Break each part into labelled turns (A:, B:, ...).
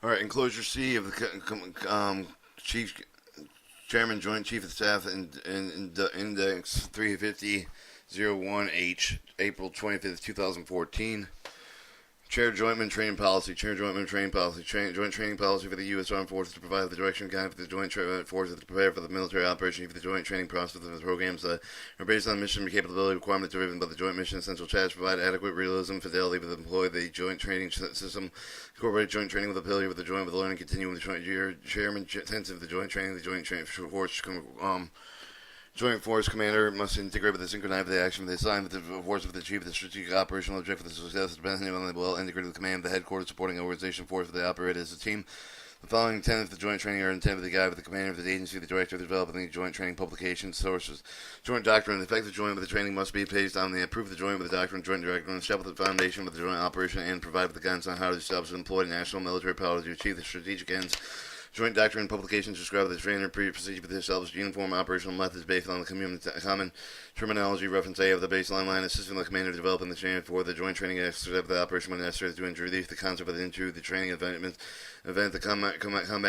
A: All right, enclosure C of the Chief Chairman Joint Chief of Staff in Index 350-01H, April 25th, 2014. Chair Jointman Training Policy. Chair Jointman Training Policy. Joint Training Policy for the U.S. Armed Forces to provide the direction and guide for the Joint Forces to prepare for the military operation for the joint training process of the programs that are based on mission and capability requirements driven by the Joint Mission Essential Tasks, provide adequate realism, fidelity with employ the Joint Training System, incorporate joint training with ability with the joint with the learning, continuing with the joint chairman intensive the Joint Training, the Joint Training Force Joint Force Commander must integrate with the synchronize the action they assign with the force of the chief of the strategic operational objective for the success depending on the well integrated command of the headquarters supporting organization force for the operator as a team. The following tenets of the joint training are intended for the guide with the commander of the agency, the director of the developing the joint training publications, sources. Joint doctrine. The effective joint with the training must be based on the approve the joint with the doctrine, joint director, and establish the foundation with the joint operation and provide with the guidance on how to establish and employ national military power to achieve the strategic ends. Joint doctrine and publications describe the training and procedure for the established uniform operational methods based on the common terminology. Reference A of the baseline line, assisting the commander developing the training for the joint training exercise of the operation when necessary to introduce the concept of into the training event. The combat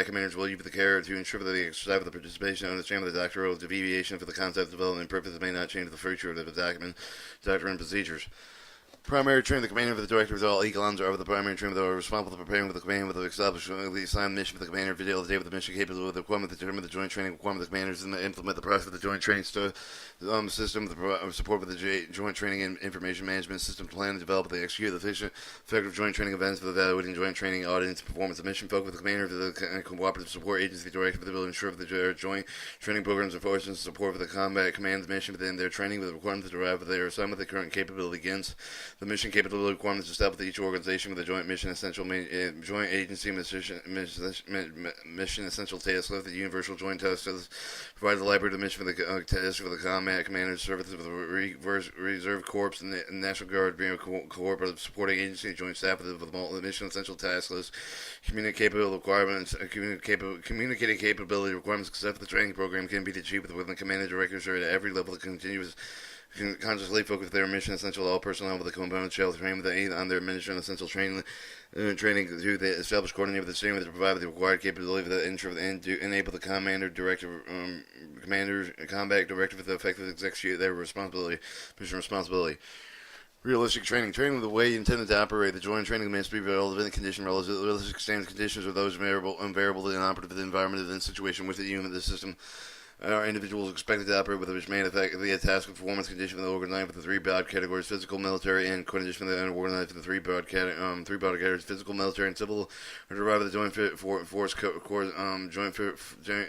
A: commanders will use the care to ensure that the exercise of the participation and understanding of the doctoral deviation for the concept development purposes may not change the future of the doctrine and procedures. Primary training. The commander of the director of all echelons are the primary training that are responsible for preparing with the command with the established the assigned mission for the commander to deal with the mission capable of the requirement to determine the joint training requirement of the commanders and implement the process of the joint training system, the support with the joint training and information management system plan to develop the execute the efficient, effective joint training events for evaluating joint training audits performance of mission focus with the commander of the cooperative support agency director for the ability to ensure that the joint training programs and forces support for the combat command mission within their training with the requirements derived from their assignment the current capability against the mission capability requirements established with each organization with a joint mission essential joint agency mission essential task list, the universal joint task list, provide the library of the mission for the task for the combat commanders, services of the reserve corps and the National Guard being cooperative supporting agency, joint staff of the mission essential task list, communicating capability requirements except for the training program can be achieved within the command directors or at every level of continuous consciously focus their mission essential all personnel with the component shall train with the aid on their mission essential training to the established coordinator with the same to provide the required capability for the and to enable the commander director commander combat director with the effective execute their mission responsibility. Realistic training. Training with the way intended to operate. The joint training must be relevant condition. Realistic standard conditions are those variable and operative in the environment and situation with the unit, the system. Are individuals expected to operate with which may affect the task of performance condition for the organized for the three broad categories: physical, military, and condition for the organized for the three broad categories: physical, military, and civil. Are derived of the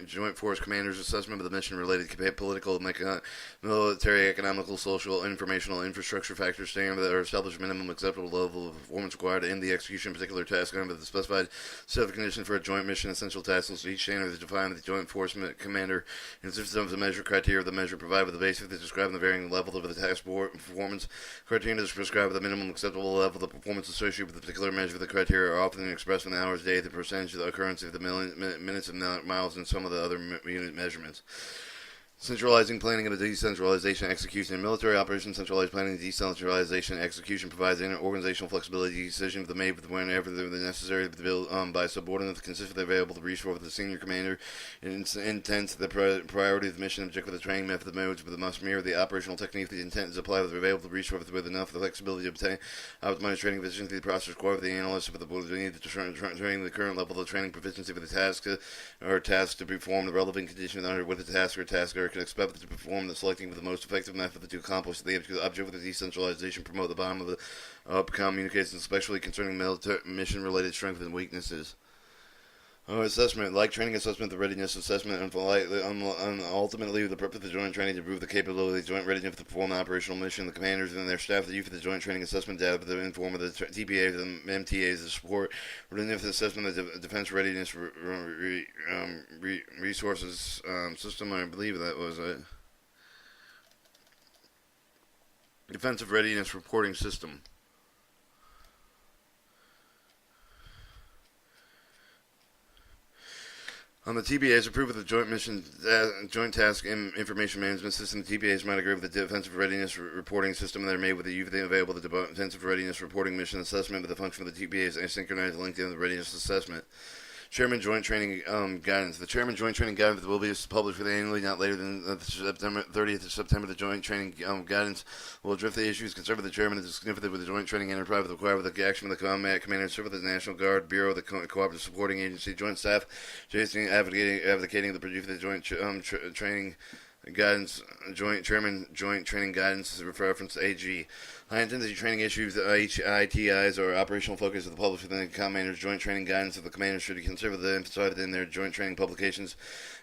A: joint force commanders' assessment of the mission-related political, military, economical, social, informational, infrastructure factors standard that are established minimum acceptable level of performance required in the execution of particular task under the specified set of conditions for a joint mission essential task list. Each standard is defined by the joint force commander. Consists of the measure criteria of the measure provided with the basis that describe the varying level of the task performance. Criteria is prescribed with the minimum acceptable level of performance associated with the particular measure. The criteria are often expressed in the hours, day, the percentage of the occurrence of the minutes and miles, and some of the other unit measurements. Centralizing planning and decentralization execution. In military operations, centralized planning and decentralization execution provides organizational flexibility. Decisions are made whenever they're necessary by subordinates consistent with the available resource of the senior commander. Intent, the priority of the mission, objective of the training method, the modes, but must mirror the operational technique. The intent is applied with the available resource with enough flexibility to obtain optimized training efficiency. The process required for the analyst for the need to train the current level of training proficiency for the task or task to perform the relevant condition under with the task or tasker can expect to perform the selecting with the most effective method to accomplish the object with the decentralization, promote the bottom of the communication, especially concerning mission related strengths and weaknesses. Assessment, like training assessment, the readiness assessment, and ultimately the purpose of the joint training to improve the capability of the joint readiness to perform the operational mission. The commanders and their staff that use for the joint training assessment data for the inform of the TPAs and MTAs to support readiness assessment of the defense readiness resources system. I believe that was a defensive readiness reporting system. On the TBA's approved of the Joint Task Information Management System. The TBA's might agree with the Defensive Readiness Reporting System. They're made with the available the Defensive Readiness Reporting Mission Assessment, but the function of the TBA's asynchronized link to the readiness assessment. Chairman Joint Training Guidance. The Chairman Joint Training Guidance will be published for the annually, not later than September 30th of September. The Joint Training Guidance will address the issues concerned with the Chairman is significant with the Joint Training Enterprise required with the action of the Combat Commander, serve with the National Guard, Bureau, the Cooperative Supporting Agency, Joint Staff, Cjcsi advocating the produce of the Joint Training Guidance, Chairman Joint Training Guidance is reference to AG. High-intensity training issues, HITIs, or operational focus of the published within the Commander's Joint Training Guidance of the Commanders should be considered emphasized within their joint training publications.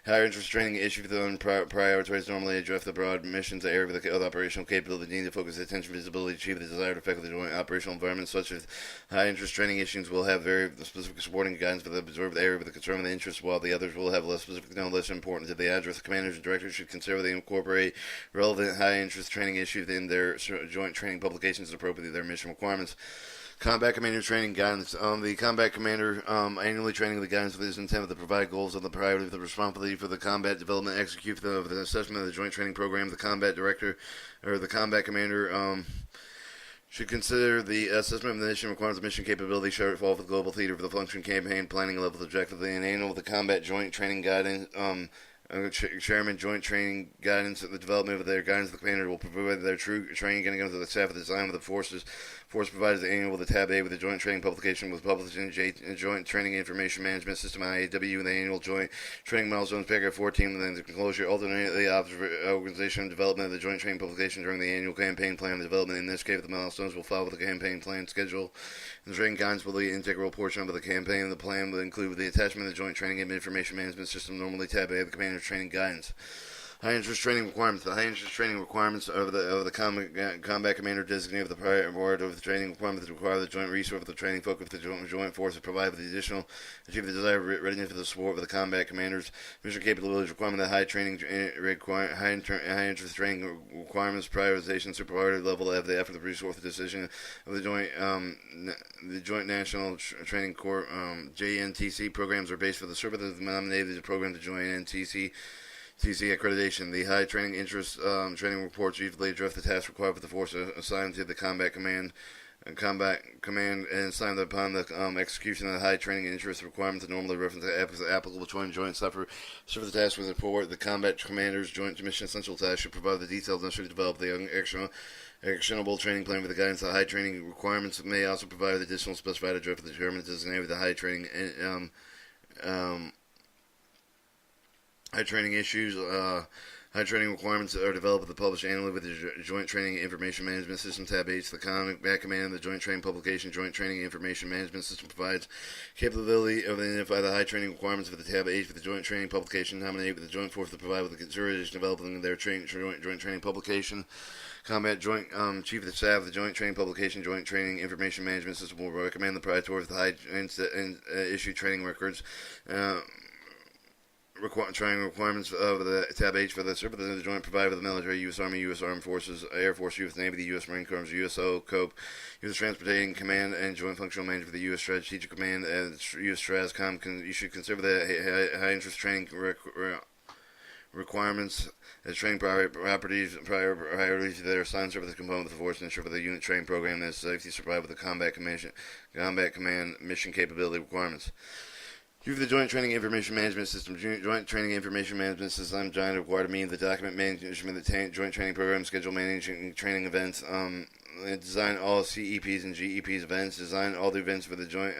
A: Higher interest training issues prioritized normally address the broad missions area of the operational capability needed to focus attention, visibility, achieve the desired effect of the joint operational environment, such as high interest training issues will have very specific supporting guidance for the observed area of the concern of the interest, while the others will have less specific, no less important to the address. The commanders and directors should consider they incorporate relevant high interest training issues in their joint training publications as appropriate to their mission requirements. Combat Commander Training Guidance. The Combat Commander annually training the guidance with his intent to provide goals of the priority of the responsibility for the combat development, execute the assessment of the Joint Training Program. The Combat Director or the Combat Commander should consider the assessment of the mission requirements of mission capability, shortfall for the global theater for the function, campaign, planning level, objectively, and annual the Combat Joint Training Guidance. Chairman Joint Training Guidance, the development of their guidance of the commander will provide their true training getting to the staff of the design of the forces. Force provides the annual with the tab A with the joint training publication was published in Joint Training Information Management System IAW and the annual joint training milestones paragraph 14 within the closure alternately organization development of the joint training publication during the annual campaign plan development. In this case, the milestones will follow the campaign plan schedule. The training guidance will be an integral portion of the campaign. The plan will include the attachment of the Joint Training and Information Management System, normally tab A of the Commander's Training Guidance. High interest training requirements. The high interest training requirements of the combat commander designated the prior award of the training requirements that require the joint resource of the training focus of the joint force to provide with the additional achieve the desired readiness for the support of the combat commanders. Mission capabilities requirement. The high training high interest training requirements prioritization superiority level of the effort of resource decision of the joint national training corps JNTC programs are based for the service of the nominated program to join NTC. Cjcsi accreditation. The high training interest training reports usually address the tasks required for the force assigned to the combat command and assigned upon the execution of the high training interest requirements that normally reference the applicable joint suffer serve the task with report. The combat commander's joint mission essential task should provide the details necessary to develop the actionable training plan for the guidance. The high training requirements may also provide additional specified address for the determined designated with the high training high training issues, high training requirements are developed and published annually with the Joint Training Information Management System, tab H. The Combat Command, the Joint Training Publication, Joint Training Information Management System provides capability of identify the high training requirements for the tab H for the Joint Training Publication, nominate with the Joint Force to provide with the consideration developing their joint training publication. Combat Joint Chief of the Staff of the Joint Training Publication, Joint Training Information Management System will recommend the prior towards the high issue training records. Training requirements of the tab H for the service of the joint provided by the military, U.S. Army, U.S. Armed Forces, Air Force, U.S. Navy, the U.S. Marine Corps, USO, COPE, U.S. Transportation Command, and Joint Functional Manager for the U.S. Strategic Command, and U.S. STRASCOM. You should consider the high interest training requirements as training priorities that are assigned service component of the force and ensure for the unit training program that is safety survival with the combat command mission capability requirements. Due to the Joint Training Information Management System, Joint Training Information Management System, Joint required to mean the document management, the joint training program, schedule managing training events, design all CEPs and GEPs events, design all the events for the joint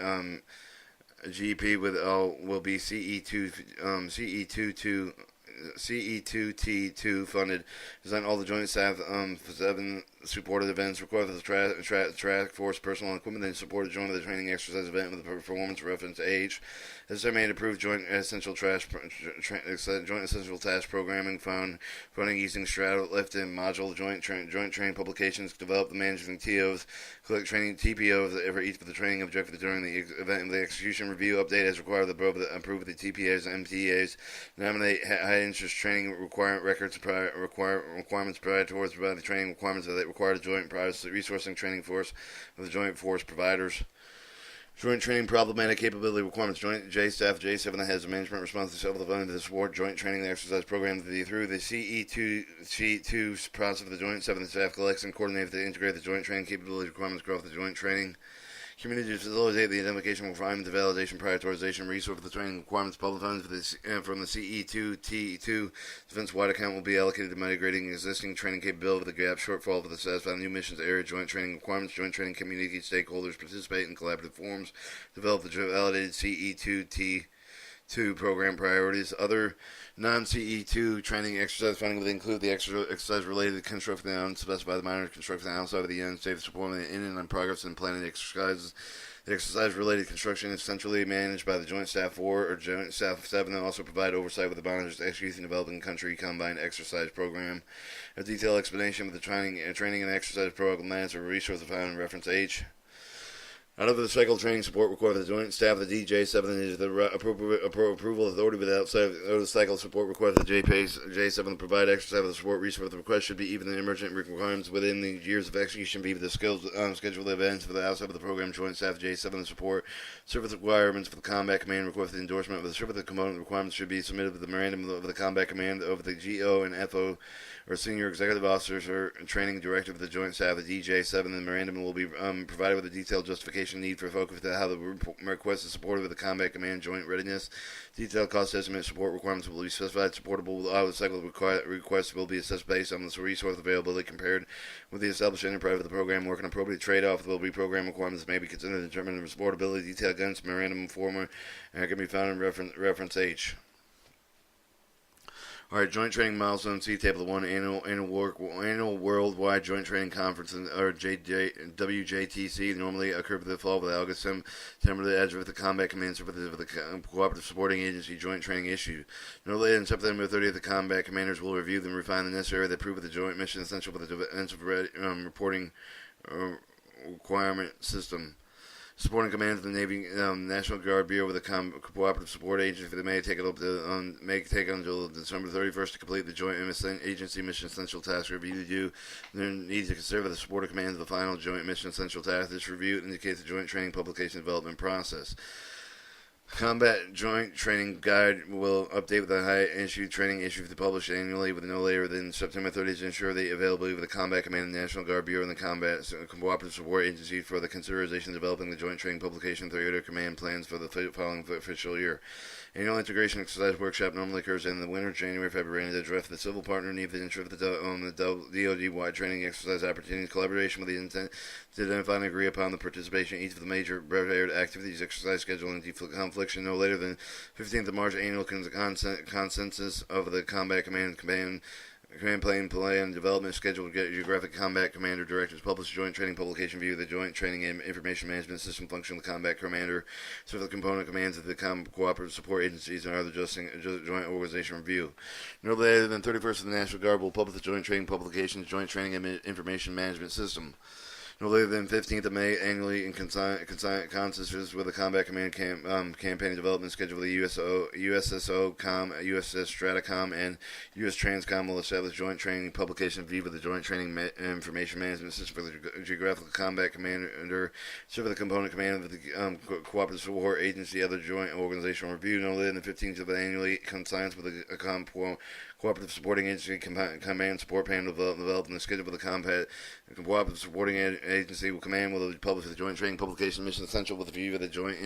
A: GEP will be CE2T2 funded. Design all the joint staff 7 supported events required for the track force personnel and equipment, then supported joint of the training exercise event with the performance reference age. Estimated approved joint essential task programming funding using strata lift and module joint training publications. Develop the management TOs, collect training TPOs for each for the training objective during the event and the execution review update as required. Approve the TPAs and MTAs. Nominate high interest training requirements prior towards provide the training requirements that require the joint resourcing training force of the joint force providers. Joint training problematic capability requirements. Joint J staff J7 that has the management responsibility for the support joint training exercise program through the CE2 process of the joint 7 staff collects and coordinates to integrate the joint training capability requirements across the joint training community to facilitate the identification, refinement, the validation, prioritization, resource for the training requirements. Public funds from the CE2 T2 defense-wide account will be allocated to migrating existing training capability with the gap shortfall for the satisfy new missions area. Joint training requirements. Joint training community stakeholders participate in collaborative forums. Develop the validated CE2 T2 program priorities. Other non-CE2 training exercise funding would include the exercise related to construction and unspecified minor construction outside of the United States, supporting the in and on progress and planning exercises. The exercise-related construction is centrally managed by the Joint Staff 4 or Joint Staff 7 and also provide oversight with the monitors executing developing country combined exercise program. A detailed explanation of the training and exercise programs are resources found in reference H. Out of the cycle training support required for the Joint Staff of the DJ7 is the approval authority without the cycle support required for the J7 to provide exercise of the support resource. The request should be even the emergent requirements within the years of execution be the scheduled events for the outside of the program. Joint Staff J7 support service requirements for the Combat Command request the endorsement of the service component requirements should be submitted with the memorandum of the Combat Command of the GO and FO or senior executive officers or training director of the Joint Staff of the DJ7. The memorandum will be provided with a detailed justification need for focus to how the request is supported with the Combat Command joint readiness. Detailed cost estimate support requirements will be specified. Supportable out of the cycle requests will be assessed based on the resource availability compared with the established enterprise of the program work. An appropriate trade-off will be program requirements may be considered to determine the supportability. Detailed guidance memorandum former can be found in reference H. Alright, Joint Training Milestone C Table 1 Annual Worldwide Joint Training Conference, or WJTC, normally occur for the fall of August, September, the edge of the Combat Command for the Cooperative Supporting Agency Joint Training issue. No later than September 30th, the Combat Commanders will review and refine the necessary that prove the joint mission essential for the defensive reporting requirement system. Supporting command of the Navy National Guard Bureau with a cooperative support agency that may take until December 31st to complete the joint agency mission essential task review. Due their need to consider the support of command of the final joint mission essential task. This review indicates the joint training publication development process. Combat Joint Training Guide will update with the high-issue training issue to be published annually with no later than September 30th to ensure the availability of the Combat Command and National Guard Bureau and the Combat Cooperative Support Agency for the consideration of developing the Joint Training Publication 3 command plans for the following official year. Annual integration exercise workshop normally occurs in the winter, January, February, and to address the civil partner need the interest of the DoD-wide training exercise opportunities, collaboration with the intent to identify and agree upon the participation in each of the major prepared activities, exercise schedule, and confliction no later than 15th of March. Annual consensus of the Combat Command plan development schedule geographic combat commander directives published joint training publication view the joint training and information management system function of the combat commander so the component commands of the cooperative support agencies and other joint organization review. No later than 31st of the National Guard will publish the joint training publications joint training and information management system. No later than 15th of May, annually in consensus with the Combat Command campaign development schedule for the USSO USS Stratacom, and US Transcom will establish joint training publication view with the Joint Training Information Management System for the Geographical Combat Commander, serve the component command of the Cooperative Support Agency, other joint organizational review. No later than the 15th of the annually consensus with the Cooperative Supporting Agency Command Support Panel developing the schedule for the Cooperative Supporting Agency Command will publish the Joint Training Publication Mission Essential with a view of the Joint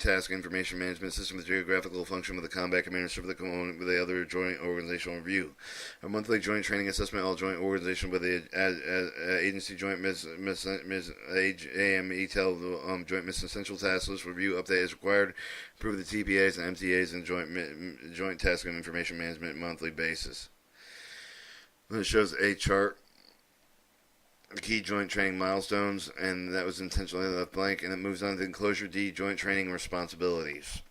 A: Task Information Management System with geographical function with the Combat Commander serve the component with the other joint organizational review. A monthly joint training assessment, all joint organization with the agency joint joint mission essential task list review update as required. Approve the TPAs and MTAs and joint task and information management monthly basis. Then it shows a chart. Key joint training milestones, and that was intentionally left blank, and it moves on to enclosure D, joint training responsibilities.